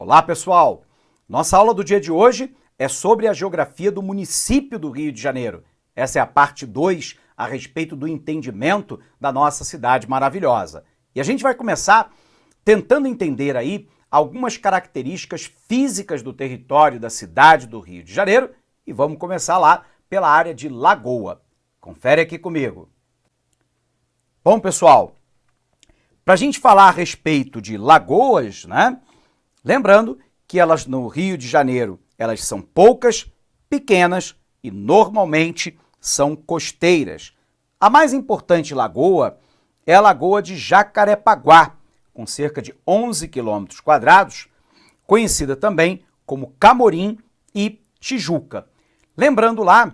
Olá, pessoal! Nossa aula do dia de hoje é sobre a geografia do município do Rio de Janeiro. Essa é a parte 2 a respeito do entendimento da nossa cidade maravilhosa. E a gente vai começar tentando entender aí algumas características físicas do território da cidade do Rio de Janeiro e vamos começar lá pela área de Lagoa. Confere aqui comigo. Bom, pessoal, para a gente falar a respeito de lagoas, né? Lembrando que elas no Rio de Janeiro, elas são poucas, pequenas e normalmente são costeiras. A mais importante lagoa é a Lagoa de Jacarepaguá, com cerca de 11 quilômetros quadrados, conhecida também como Camorim e Tijuca. Lembrando lá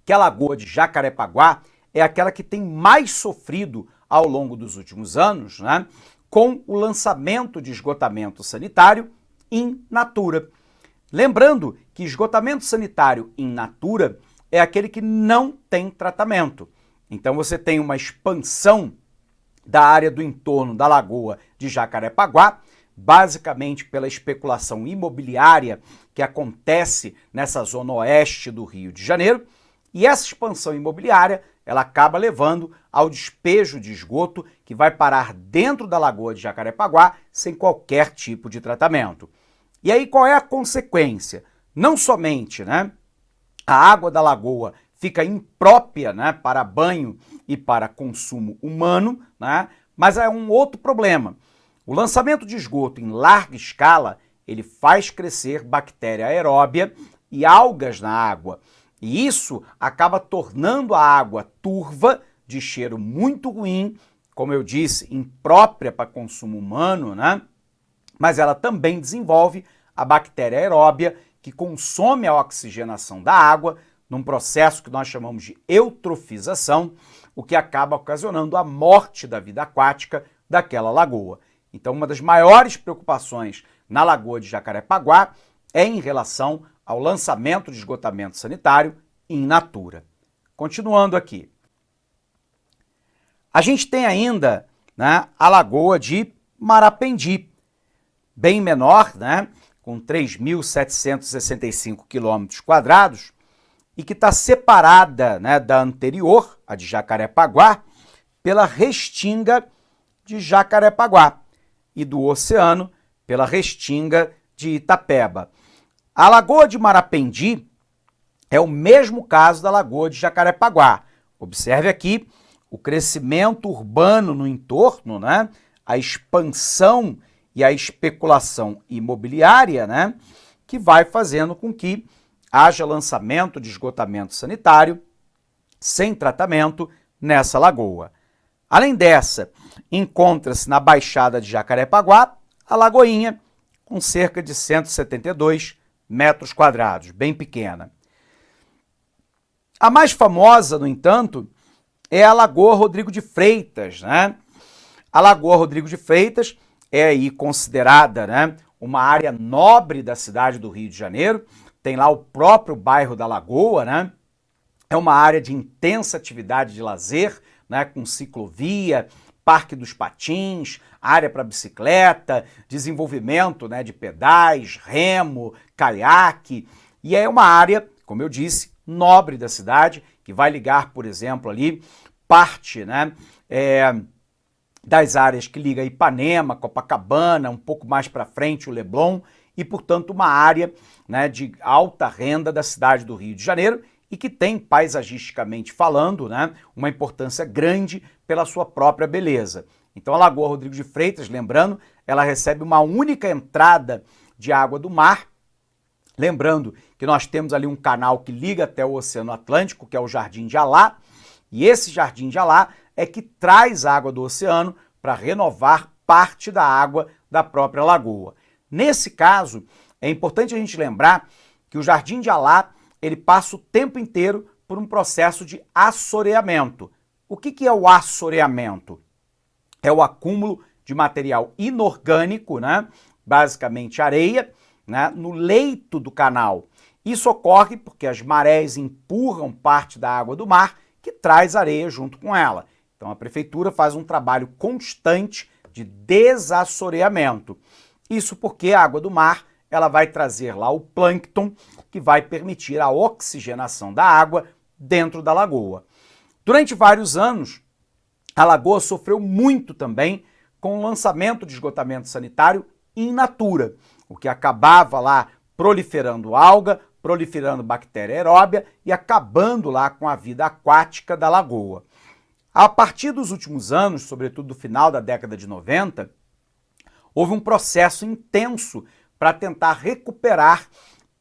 que a Lagoa de Jacarepaguá é aquela que tem mais sofrido ao longo dos últimos anos, né, com o lançamento de esgotamento sanitário in natura. Lembrando que esgotamento sanitário in natura é aquele que não tem tratamento. Então você tem uma expansão da área do entorno da Lagoa de Jacarepaguá, basicamente pela especulação imobiliária que acontece nessa zona oeste do Rio de Janeiro, e essa expansão imobiliária ela acaba levando ao despejo de esgoto que vai parar dentro da Lagoa de Jacarepaguá sem qualquer tipo de tratamento. E aí qual é a consequência? Não somente, né, a água da lagoa fica imprópria, né, para banho e para consumo humano, né, mas é um outro problema. O lançamento de esgoto em larga escala, ele faz crescer bactéria aeróbia e algas na água. E isso acaba tornando a água turva, de cheiro muito ruim, como eu disse, imprópria para consumo humano, né? Mas ela também desenvolve a bactéria aeróbia, que consome a oxigenação da água, num processo que nós chamamos de eutrofização, o que acaba ocasionando a morte da vida aquática daquela lagoa. Então, uma das maiores preocupações na Lagoa de Jacarepaguá é em relação ao lançamento de esgotamento sanitário in natura. Continuando aqui. A gente tem ainda, né, a Lagoa de Marapendi, bem menor, né, com 3.765 quilômetros quadrados, e que está separada, né, da anterior, a de Jacarepaguá, pela restinga de Jacarepaguá e do oceano pela restinga de Itapeba. A Lagoa de Marapendi é o mesmo caso da Lagoa de Jacarepaguá. Observe aqui o crescimento urbano no entorno, né? A expansão e a especulação imobiliária, né? Que vai fazendo com que haja lançamento de esgotamento sanitário sem tratamento nessa lagoa. Além dessa, encontra-se na Baixada de Jacarepaguá a Lagoinha, com cerca de 172 metros quadrados, bem pequena. A mais famosa, no entanto, é a Lagoa Rodrigo de Freitas, né? A Lagoa Rodrigo de Freitas é aí considerada, né, uma área nobre da cidade do Rio de Janeiro, tem lá o próprio bairro da Lagoa, né? É uma área de intensa atividade de lazer, né, com ciclovia, Parque dos Patins, área para bicicleta, desenvolvimento, né, de pedais, remo, caiaque, e é uma área, como eu disse, nobre da cidade, que vai ligar, por exemplo, ali parte, né, das áreas que liga Ipanema, Copacabana, um pouco mais para frente o Leblon, e, portanto, uma área, né, de alta renda da cidade do Rio de Janeiro e que tem, paisagisticamente falando, né, uma importância grande pela sua própria beleza. Então, a Lagoa Rodrigo de Freitas, lembrando, ela recebe uma única entrada de água do mar. Lembrando que nós temos ali um canal que liga até o Oceano Atlântico, que é o Jardim de Alá, e esse Jardim de Alá é que traz água do oceano para renovar parte da água da própria lagoa. Nesse caso, é importante a gente lembrar que o Jardim de Alá ele passa o tempo inteiro por um processo de assoreamento. O que é o assoreamento? É o acúmulo de material inorgânico, né? Basicamente areia, né, no leito do canal. Isso ocorre porque as marés empurram parte da água do mar, que traz areia junto com ela. Então a prefeitura faz um trabalho constante de desassoreamento. Isso porque a água do mar ela vai trazer lá o plâncton, que vai permitir a oxigenação da água dentro da lagoa. Durante vários anos, a lagoa sofreu muito também com o lançamento de esgotamento sanitário in natura, o que acabava lá proliferando alga, proliferando bactéria aeróbia e acabando lá com a vida aquática da lagoa. A partir dos últimos anos, sobretudo do final da década de 90, houve um processo intenso para tentar recuperar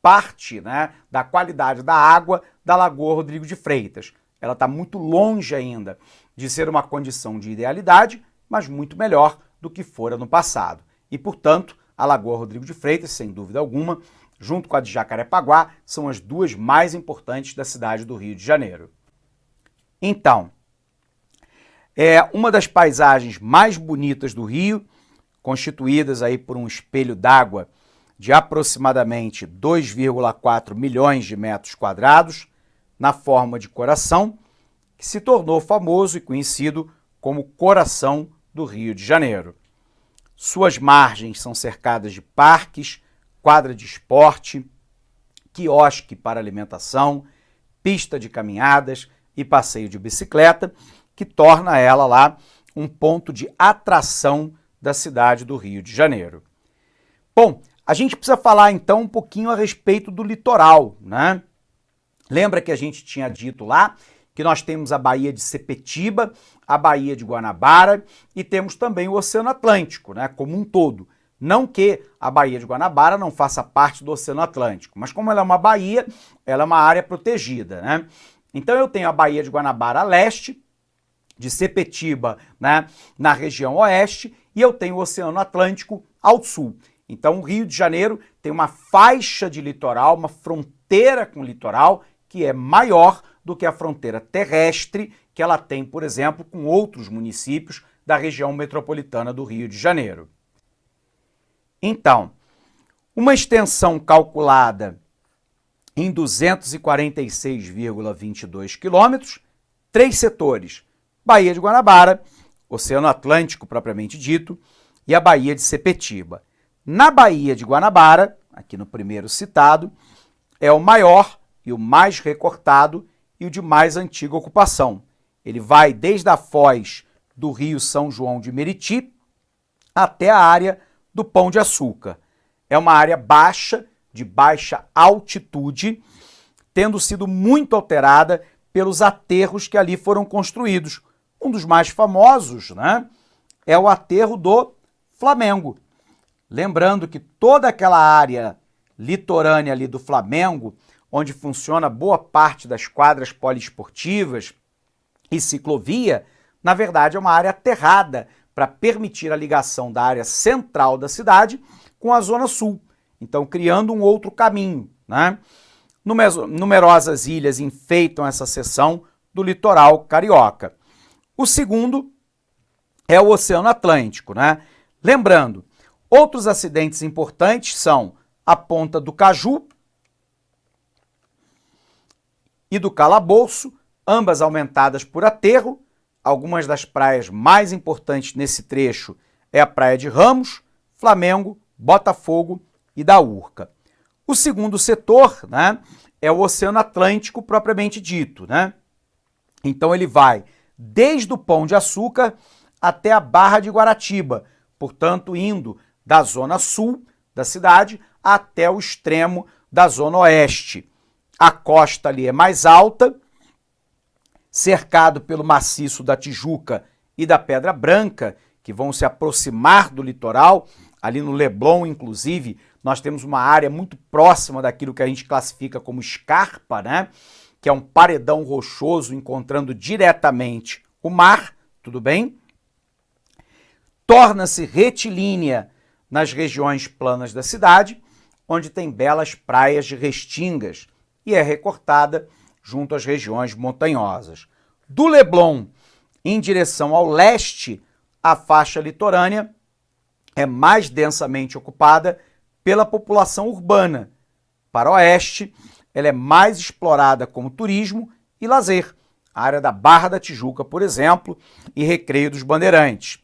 parte, da qualidade da água da Lagoa Rodrigo de Freitas. Ela está muito longe ainda de ser uma condição de idealidade, mas muito melhor do que fora no passado. E, portanto, a Lagoa Rodrigo de Freitas, sem dúvida alguma, junto com a de Jacarepaguá, são as duas mais importantes da cidade do Rio de Janeiro. Então, é uma das paisagens mais bonitas do Rio, constituídas aí por um espelho d'água de aproximadamente 2,4 milhões de metros quadrados, na forma de coração, que se tornou famoso e conhecido como Coração do Rio de Janeiro. Suas margens são cercadas de parques, quadra de esporte, quiosque para alimentação, pista de caminhadas e passeio de bicicleta, que torna ela lá um ponto de atração da cidade do Rio de Janeiro. Bom, a gente precisa falar então um pouquinho a respeito do litoral, né? Lembra que a gente tinha dito lá que nós temos a Baía de Sepetiba, a Baía de Guanabara e temos também o Oceano Atlântico, né, como um todo. Não que a Baía de Guanabara não faça parte do Oceano Atlântico, mas como ela é uma baía, ela é uma área protegida, né? Então eu tenho a Baía de Guanabara a leste, de Sepetiba, né, na região oeste, e eu tenho o Oceano Atlântico ao sul. Então o Rio de Janeiro tem uma faixa de litoral, uma fronteira com o litoral, que é maior do que a fronteira terrestre que ela tem, por exemplo, com outros municípios da região metropolitana do Rio de Janeiro. Então, uma extensão calculada em 246,22 quilômetros, 3 setores: Baía de Guanabara, Oceano Atlântico propriamente dito, e a Baía de Sepetiba. Na Baía de Guanabara, aqui no primeiro citado, é o maior e o mais recortado e o de mais antiga ocupação. Ele vai desde a foz do Rio São João de Meriti até a área do Pão de Açúcar. É uma área baixa, de baixa altitude, tendo sido muito alterada pelos aterros que ali foram construídos. Um dos mais famosos, né, é o aterro do Flamengo. Lembrando que toda aquela área litorânea ali do Flamengo, onde funciona boa parte das quadras poliesportivas e ciclovia, na verdade é uma área aterrada para permitir a ligação da área central da cidade com a zona sul, então criando um outro caminho, né? Numerosas ilhas enfeitam essa seção do litoral carioca. O segundo é o Oceano Atlântico, né? Lembrando, outros acidentes importantes são a Ponta do Caju e do Calabouço, ambas aumentadas por aterro. Algumas das praias mais importantes nesse trecho é a Praia de Ramos, Flamengo, Botafogo e da Urca. O segundo setor, né, é o Oceano Atlântico propriamente dito, né? Então ele vai desde o Pão de Açúcar até a Barra de Guaratiba, portanto indo da zona sul da cidade até o extremo da zona oeste. A costa ali é mais alta, cercado pelo maciço da Tijuca e da Pedra Branca, que vão se aproximar do litoral. Ali no Leblon, inclusive, nós temos uma área muito próxima daquilo que a gente classifica como escarpa, né? Que é um paredão rochoso encontrando diretamente o mar, tudo bem? Torna-se retilínea nas regiões planas da cidade, onde tem belas praias de restingas, e é recortada junto às regiões montanhosas. Do Leblon em direção ao leste, a faixa litorânea é mais densamente ocupada pela população urbana. Para o oeste, ela é mais explorada como turismo e lazer, a área da Barra da Tijuca, por exemplo, e Recreio dos Bandeirantes.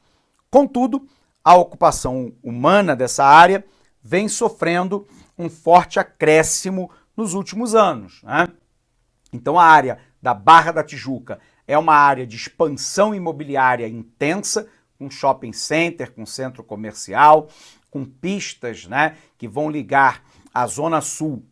Contudo, a ocupação humana dessa área vem sofrendo um forte acréscimo nos últimos anos, né? Então a área da Barra da Tijuca é uma área de expansão imobiliária intensa, com shopping center, com centro comercial, com pistas, né, que vão ligar a Zona Sul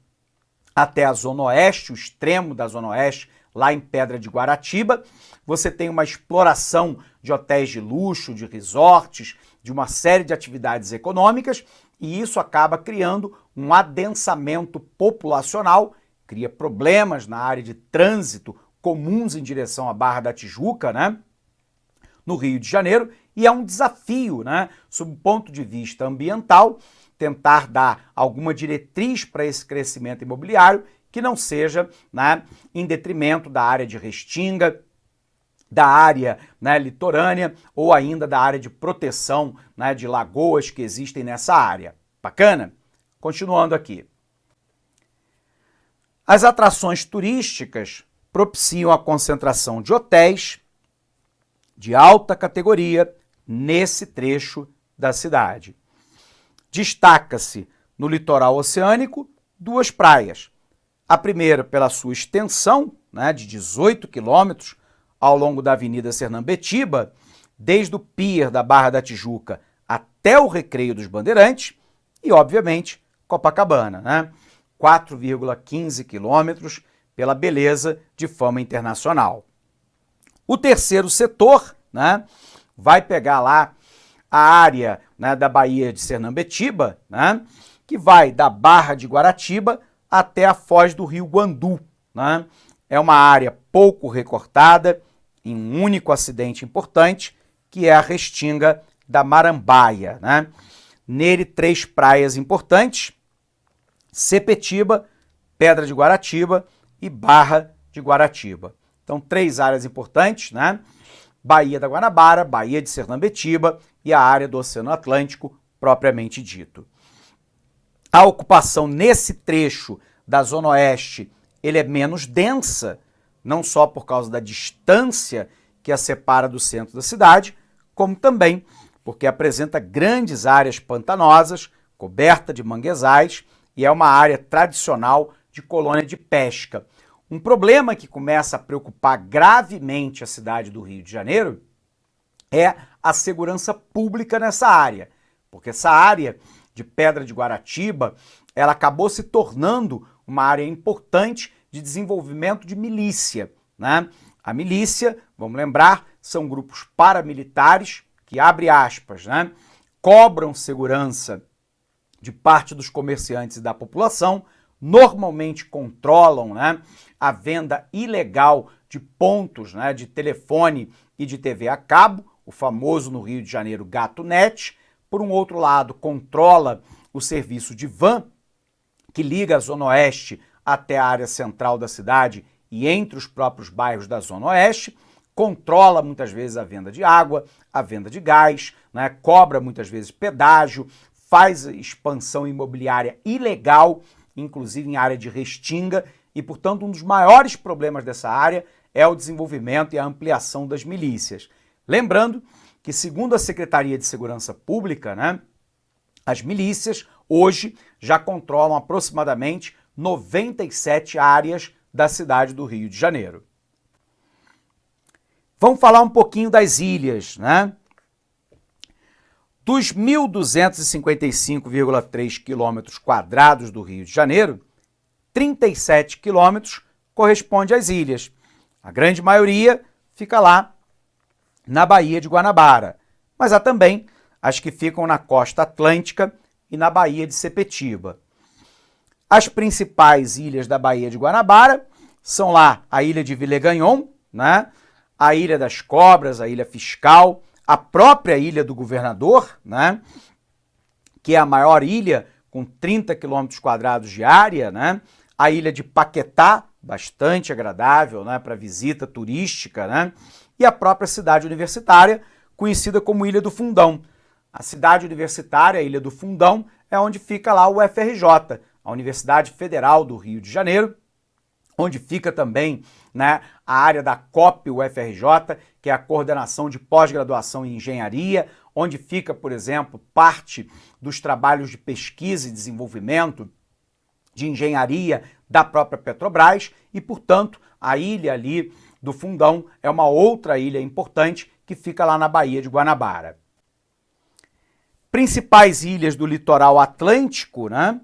até a Zona Oeste, o extremo da Zona Oeste, lá em Pedra de Guaratiba. Você tem uma exploração de hotéis de luxo, de resorts, de uma série de atividades econômicas, e isso acaba criando um adensamento populacional, cria problemas na área de trânsito comuns em direção à Barra da Tijuca, né, no Rio de Janeiro, e é um desafio, né, sob o ponto de vista ambiental, tentar dar alguma diretriz para esse crescimento imobiliário que não seja, né, em detrimento da área de Restinga, da área, né, litorânea ou ainda da área de proteção, né, de lagoas que existem nessa área. Bacana? Continuando aqui. As atrações turísticas propiciam a concentração de hotéis de alta categoria nesse trecho da cidade. Destaca-se no litoral oceânico duas praias. A primeira pela sua extensão, né, de 18 quilômetros ao longo da Avenida Sernambetiba, desde o pier da Barra da Tijuca até o Recreio dos Bandeirantes, e, obviamente, Copacabana, né? 4,15 quilômetros pela beleza de fama internacional. O terceiro setor, né, vai pegar lá a área, né, da Baía de Sernambetiba, né, que vai da Barra de Guaratiba até a foz do Rio Guandu, né? É uma área pouco recortada, em um único acidente importante, que é a Restinga da Marambaia, né? Nele, 3 praias importantes: Sepetiba, Pedra de Guaratiba e Barra de Guaratiba. Então, 3 áreas importantes, né? Baía da Guanabara, Baía de Sernambetiba e a área do Oceano Atlântico, propriamente dito. A ocupação nesse trecho da Zona Oeste, ele é menos densa, não só por causa da distância que a separa do centro da cidade, como também porque apresenta grandes áreas pantanosas, coberta de manguezais, e é uma área tradicional de colônia de pesca. Um problema que começa a preocupar gravemente a cidade do Rio de Janeiro é a segurança pública nessa área, porque essa área de Pedra de Guaratiba, ela acabou se tornando uma área importante de desenvolvimento de milícia, né? A milícia, vamos lembrar, são grupos paramilitares que, abre aspas, né, cobram segurança de parte dos comerciantes e da população, normalmente controlam, né, a venda ilegal de pontos, né, de telefone e de TV a cabo, o famoso no Rio de Janeiro GatoNet. Por um outro lado, controla o serviço de van, que liga a Zona Oeste até a área central da cidade e entre os próprios bairros da Zona Oeste, controla muitas vezes a venda de água, a venda de gás, né, cobra muitas vezes pedágio, faz expansão imobiliária ilegal, inclusive em área de Restinga, e, portanto, um dos maiores problemas dessa área é o desenvolvimento e a ampliação das milícias. Lembrando que, segundo a Secretaria de Segurança Pública, né, as milícias hoje já controlam aproximadamente 97 áreas da cidade do Rio de Janeiro. Vamos falar um pouquinho das ilhas, né? Dos 1.255,3 quilômetros quadrados do Rio de Janeiro, 37 quilômetros corresponde às ilhas. A grande maioria fica lá na Baía de Guanabara, mas há também as que ficam na costa atlântica e na Baía de Sepetiba. As principais ilhas da Baía de Guanabara são lá a ilha de Villeganhon, né? A Ilha das Cobras, a Ilha Fiscal, a própria Ilha do Governador, né, que é a maior ilha com 30 quilômetros quadrados de área, né, a Ilha de Paquetá, bastante agradável, né, para visita turística, né, e a própria cidade universitária, conhecida como Ilha do Fundão. A cidade universitária, a Ilha do Fundão, é onde fica lá o UFRJ, a Universidade Federal do Rio de Janeiro, onde fica também, né, a área da COP UFRJ, que é a Coordenação de Pós-Graduação em Engenharia, onde fica, por exemplo, parte dos trabalhos de pesquisa e desenvolvimento, de engenharia da própria Petrobras e, portanto, a ilha ali do Fundão é uma outra ilha importante que fica lá na Baía de Guanabara. Principais ilhas do litoral atlântico, né?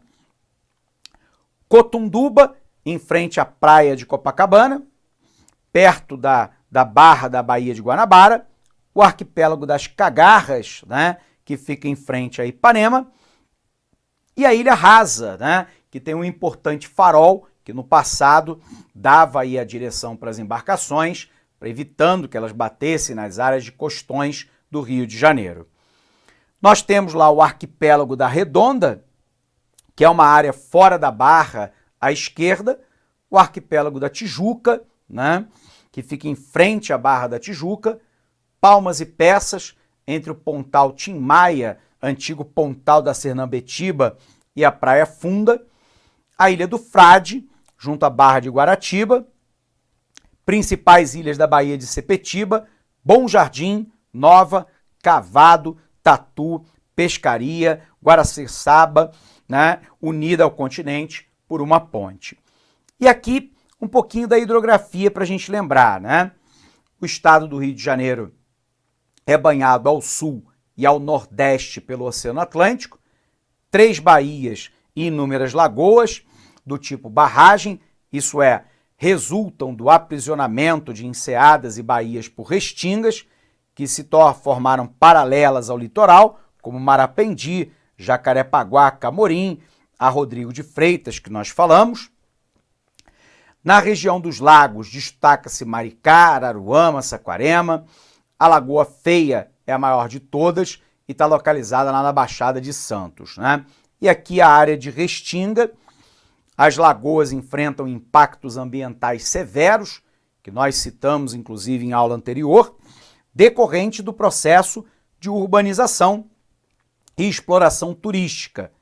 Cotunduba, em frente à praia de Copacabana, perto da barra da Baía de Guanabara, o arquipélago das Cagarras, né, que fica em frente a Ipanema, e a Ilha Rasa, né, que tem um importante farol que no passado dava aí a direção para as embarcações, evitando que elas batessem nas áreas de costões do Rio de Janeiro. Nós temos lá o arquipélago da Redonda, que é uma área fora da barra à esquerda, o arquipélago da Tijuca, né, que fica em frente à Barra da Tijuca, Palmas e Peças, entre o Pontal Tim Maia, antigo Pontal da Sernambetiba, e a Praia Funda, a Ilha do Frade, junto à Barra de Guaratiba, principais ilhas da Baía de Sepetiba, Bom Jardim, Nova, Cavado, Tatu, Pescaria, Guaraciçaba, né, unida ao continente por uma ponte. E aqui um pouquinho da hidrografia para a gente lembrar, né? O estado do Rio de Janeiro é banhado ao sul e ao nordeste pelo Oceano Atlântico, 3 baías e inúmeras lagoas do tipo barragem, isso é, resultam do aprisionamento de enseadas e baías por restingas, que se formaram paralelas ao litoral, como Marapendi, Jacarepaguá, Camorim, a Rodrigo de Freitas, que nós falamos. Na região dos lagos destaca-se Maricá, Araruama, Saquarema. A Lagoa Feia é a maior de todas e está localizada lá na Baixada de Santos, né? E aqui a área de Restinga. As lagoas enfrentam impactos ambientais severos, que nós citamos inclusive em aula anterior, decorrente do processo de urbanização e exploração turística.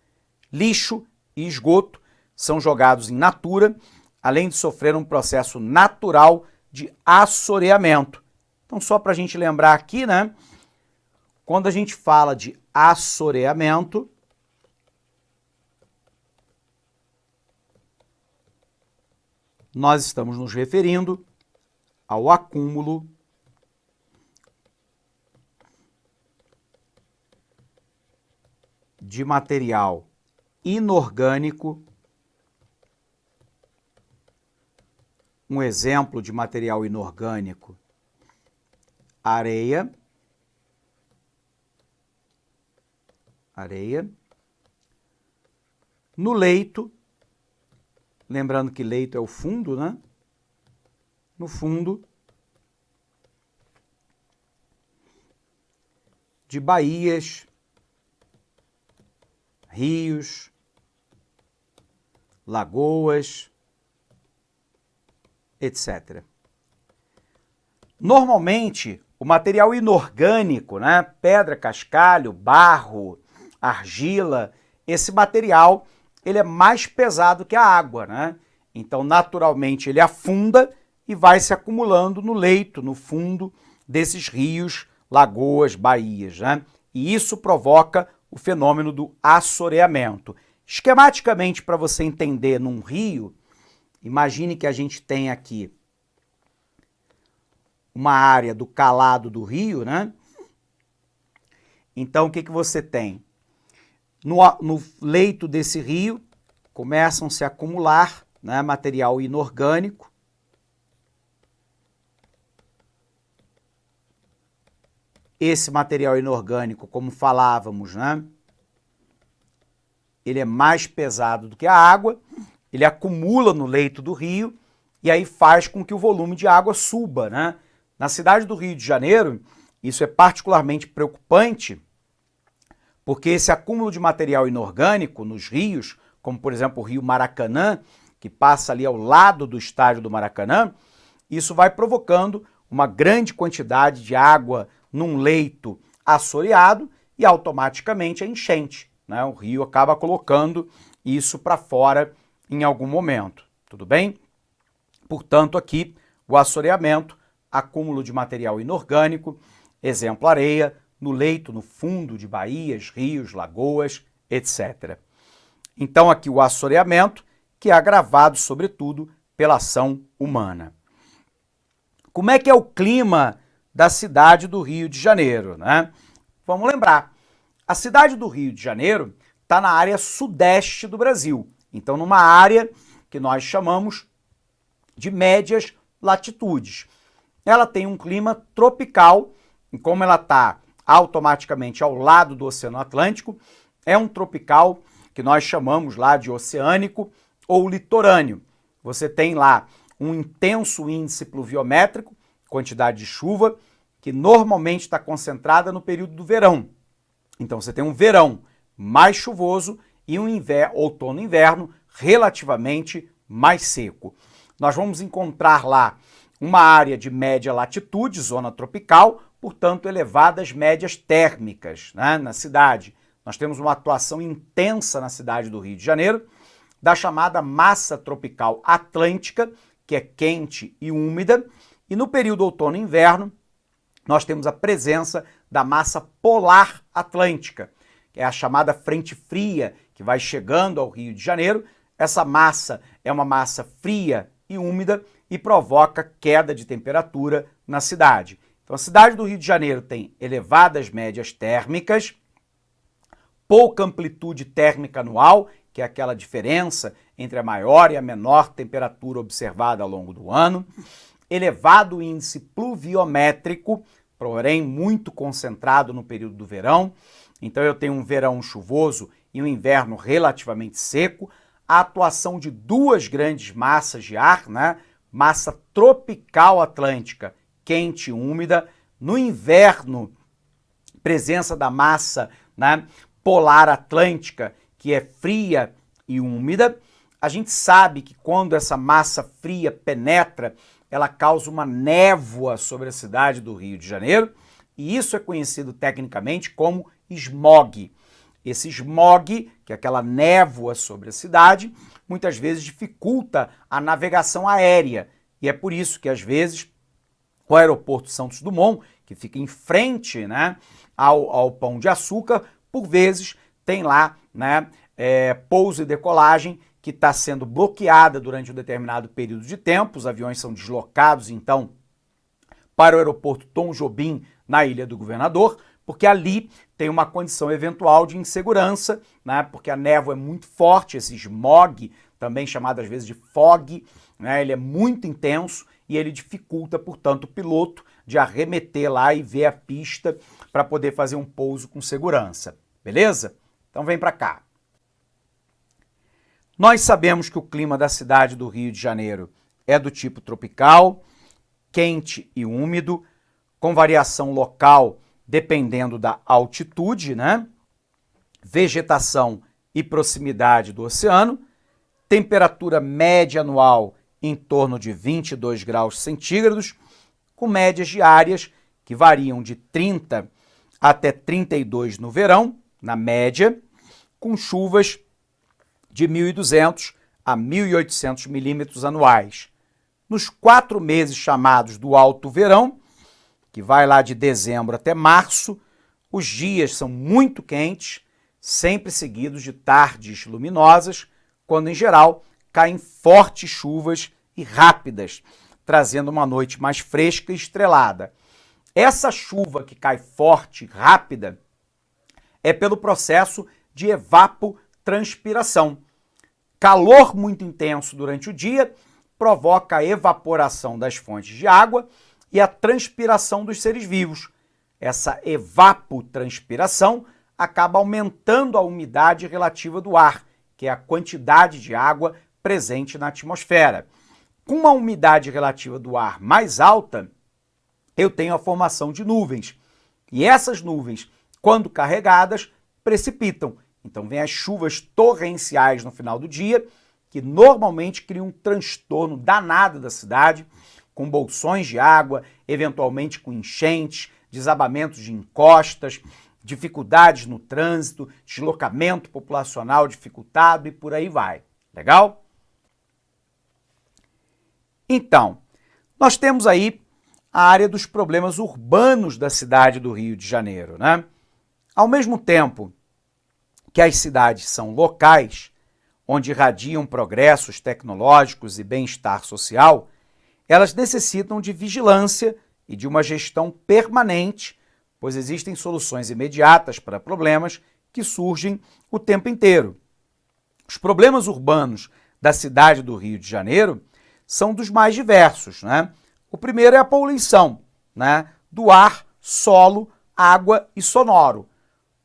Lixo e esgoto são jogados em natura, além de sofrer um processo natural de assoreamento. Então, só para a gente lembrar aqui, né? Quando a gente fala de assoreamento, nós estamos nos referindo ao acúmulo de material inorgânico. Um exemplo de material inorgânico: areia, no leito, lembrando que leito é o fundo, né? No fundo de baías, rios, lagoas, etc. Normalmente, o material inorgânico, né, pedra, cascalho, barro, argila, esse material ele é mais pesado que a água, né? Então, naturalmente, ele afunda e vai se acumulando no leito, no fundo desses rios, lagoas, baías, né? E isso provoca o fenômeno do assoreamento. Esquematicamente, para você entender num rio, imagine que a gente tem aqui uma área do calado do rio, né? Então, o que você tem? No leito desse rio, começam a se acumular, né, material inorgânico. Esse material inorgânico, como falávamos, né, ele é mais pesado do que a água, ele acumula no leito do rio e aí faz com que o volume de água suba, né? Na cidade do Rio de Janeiro, isso é particularmente preocupante, porque esse acúmulo de material inorgânico nos rios, como por exemplo o rio Maracanã, que passa ali ao lado do estádio do Maracanã, isso vai provocando uma grande quantidade de água num leito assoreado e automaticamente a enchente, né? O rio acaba colocando isso para fora em algum momento, tudo bem? Portanto, aqui o assoreamento, acúmulo de material inorgânico, exemplo areia, no leito, no fundo de baías, rios, lagoas, etc. Então aqui o assoreamento, que é agravado, sobretudo, pela ação humana. Como é que é o clima da cidade do Rio de Janeiro, né? Vamos lembrar, a cidade do Rio de Janeiro está na área sudeste do Brasil, então numa área que nós chamamos de médias latitudes. Ela tem um clima tropical, e como ela está automaticamente ao lado do Oceano Atlântico, é um tropical que nós chamamos lá de oceânico ou litorâneo. Você tem lá um intenso índice pluviométrico, quantidade de chuva, que normalmente está concentrada no período do verão. Então você tem um verão mais chuvoso e um outono e inverno relativamente mais seco. Nós vamos encontrar lá uma área de média latitude, zona tropical, portanto elevadas médias térmicas, né, na cidade. Nós temos uma atuação intensa na cidade do Rio de Janeiro, da chamada massa tropical atlântica, que é quente e úmida, e no período outono e inverno, nós temos a presença da massa polar atlântica, que é a chamada frente fria, que vai chegando ao Rio de Janeiro. Essa massa é uma massa fria e úmida e provoca queda de temperatura na cidade. Então a cidade do Rio de Janeiro tem elevadas médias térmicas, pouca amplitude térmica anual, que é aquela diferença entre a maior e a menor temperatura observada ao longo do ano, elevado índice pluviométrico, porém muito concentrado no período do verão. Então eu tenho um verão chuvoso e um inverno relativamente seco, a atuação de duas grandes massas de ar, né? Massa tropical atlântica, quente e úmida. No inverno, presença da massa, né, polar atlântica, que é fria e úmida. A gente sabe que quando essa massa fria penetra, ela causa uma névoa sobre a cidade do Rio de Janeiro, e isso é conhecido tecnicamente como smog. Esse smog, que é aquela névoa sobre a cidade, muitas vezes dificulta a navegação aérea, e é por isso que às vezes o aeroporto Santos Dumont, que fica em frente, né, ao Pão de Açúcar, por vezes tem lá, né, pouso e decolagem que está sendo bloqueada durante um determinado período de tempo. Os aviões são deslocados, então, para o aeroporto Tom Jobim, na Ilha do Governador, porque ali tem uma condição eventual de insegurança, né, porque a névoa é muito forte, esse smog, também chamado às vezes de fog, né, ele é muito intenso e ele dificulta, portanto, o piloto de arremeter lá e ver a pista para poder fazer um pouso com segurança. Beleza? Então vem para cá. Nós sabemos que o clima da cidade do Rio de Janeiro é do tipo tropical, quente e úmido, com variação local dependendo da altitude, né? Vegetação e proximidade do oceano, temperatura média anual em torno de 22 graus centígrados, com médias diárias que variam de 30 até 32 no verão, na média, com chuvas de 1.200 a 1.800 milímetros anuais. Nos 4 meses chamados do alto verão, que vai lá de dezembro até março, os dias são muito quentes, sempre seguidos de tardes luminosas, quando em geral caem fortes chuvas e rápidas, trazendo uma noite mais fresca e estrelada. Essa chuva que cai forte e rápida é pelo processo de evapotranspiração. Calor muito intenso durante o dia provoca a evaporação das fontes de água e a transpiração dos seres vivos. Essa evapotranspiração acaba aumentando a umidade relativa do ar, que é a quantidade de água presente na atmosfera. Com uma umidade relativa do ar mais alta, eu tenho a formação de nuvens. E essas nuvens, quando carregadas, precipitam. Então vem as chuvas torrenciais no final do dia, que normalmente criam um transtorno danado da cidade, com bolsões de água, eventualmente com enchentes, desabamentos de encostas, dificuldades no trânsito, deslocamento populacional dificultado e por aí vai. Legal? Então, nós temos aí a área dos problemas urbanos da cidade do Rio de Janeiro, né? Ao mesmo tempo que as cidades são locais, onde irradiam progressos tecnológicos e bem-estar social, elas necessitam de vigilância e de uma gestão permanente, pois existem soluções imediatas para problemas que surgem o tempo inteiro. Os problemas urbanos da cidade do Rio de Janeiro são dos mais diversos, né? O primeiro é a poluição, né? Do ar, solo, água e sonoro.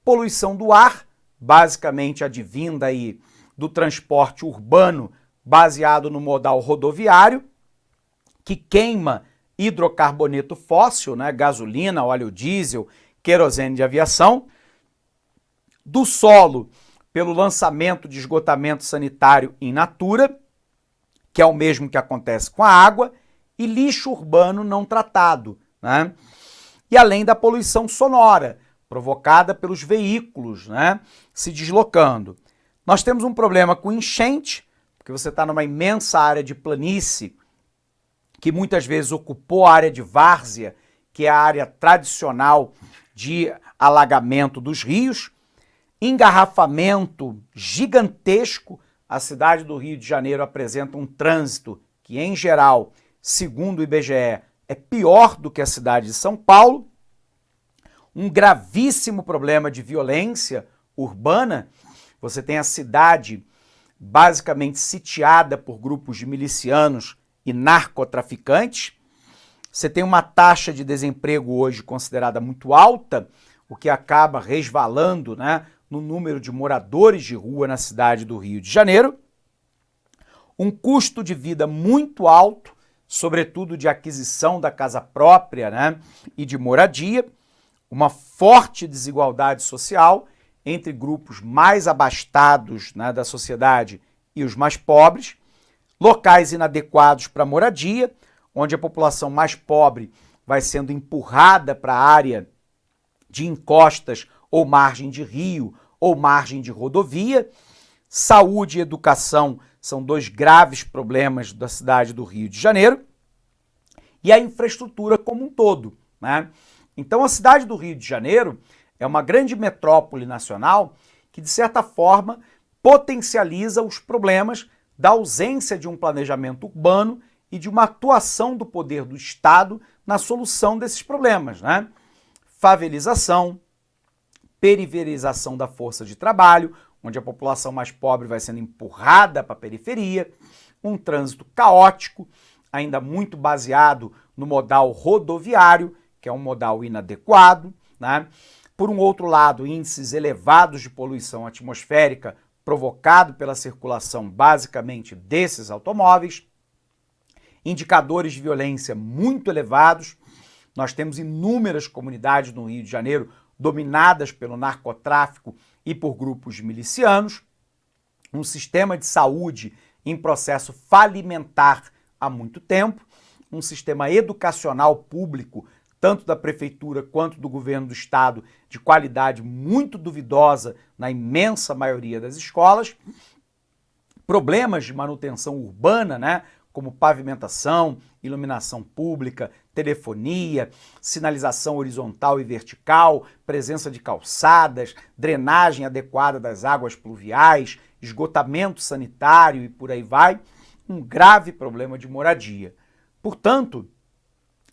Poluição do ar, basicamente advinda aí do transporte urbano baseado no modal rodoviário, que queima hidrocarboneto fóssil, né? Gasolina, óleo diesel, querosene de aviação. Do solo, pelo lançamento de esgotamento sanitário in natura, que é o mesmo que acontece com a água, e lixo urbano não tratado, né? E além da poluição sonora, provocada pelos veículos, né, se deslocando. Nós temos um problema com enchente, porque você está numa imensa área de planície, que muitas vezes ocupou a área de várzea, que é a área tradicional de alagamento dos rios, engarrafamento gigantesco. A cidade do Rio de Janeiro apresenta um trânsito que, em geral, segundo o IBGE, é pior do que a cidade de São Paulo. Um gravíssimo problema de violência urbana. Você tem a cidade basicamente sitiada por grupos de milicianos e narcotraficantes. Você tem uma taxa de desemprego hoje considerada muito alta, o que acaba resvalando, né, no número de moradores de rua na cidade do Rio de Janeiro. Um custo de vida muito alto, sobretudo de aquisição da casa própria, né, e de moradia. Uma forte desigualdade social entre grupos mais abastados, né, da sociedade e os mais pobres. Locais inadequados para moradia, onde a população mais pobre vai sendo empurrada para a área de encostas ou margem de rio ou margem de rodovia. Saúde e educação são dois graves problemas da cidade do Rio de Janeiro. E a infraestrutura como um todo, né? Então a cidade do Rio de Janeiro é uma grande metrópole nacional que, de certa forma, potencializa os problemas da ausência de um planejamento urbano e de uma atuação do poder do Estado na solução desses problemas, né? Favelização, periferização da força de trabalho, onde a população mais pobre vai sendo empurrada para a periferia, um trânsito caótico, ainda muito baseado no modal rodoviário, que é um modal inadequado, né? Por um outro lado, índices elevados de poluição atmosférica provocado pela circulação basicamente desses automóveis, indicadores de violência muito elevados. Nós temos inúmeras comunidades no Rio de Janeiro dominadas pelo narcotráfico e por grupos de milicianos, um sistema de saúde em processo falimentar há muito tempo, um sistema educacional público, tanto da prefeitura quanto do governo do estado, de qualidade muito duvidosa na imensa maioria das escolas, problemas de manutenção urbana, né, como pavimentação, iluminação pública, telefonia, sinalização horizontal e vertical, presença de calçadas, drenagem adequada das águas pluviais, esgotamento sanitário e por aí vai, um grave problema de moradia. Portanto,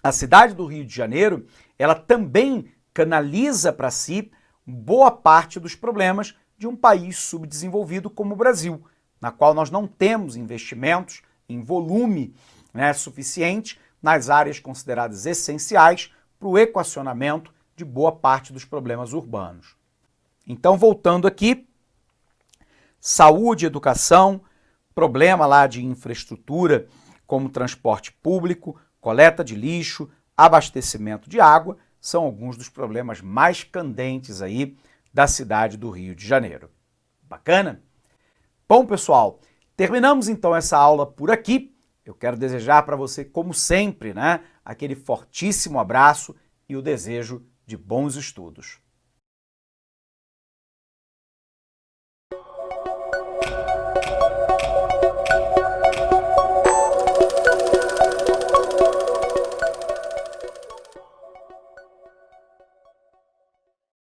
a cidade do Rio de Janeiro, ela também canaliza para si boa parte dos problemas de um país subdesenvolvido como o Brasil, na qual nós não temos investimentos em volume, né, suficiente nas áreas consideradas essenciais para o equacionamento de boa parte dos problemas urbanos. Então, voltando aqui, saúde, educação, problema lá de infraestrutura, como transporte público, coleta de lixo, abastecimento de água, são alguns dos problemas mais candentes aí da cidade do Rio de Janeiro. Bacana? Bom, pessoal, terminamos então essa aula por aqui. Eu quero desejar para você, como sempre, né, aquele fortíssimo abraço e o desejo de bons estudos.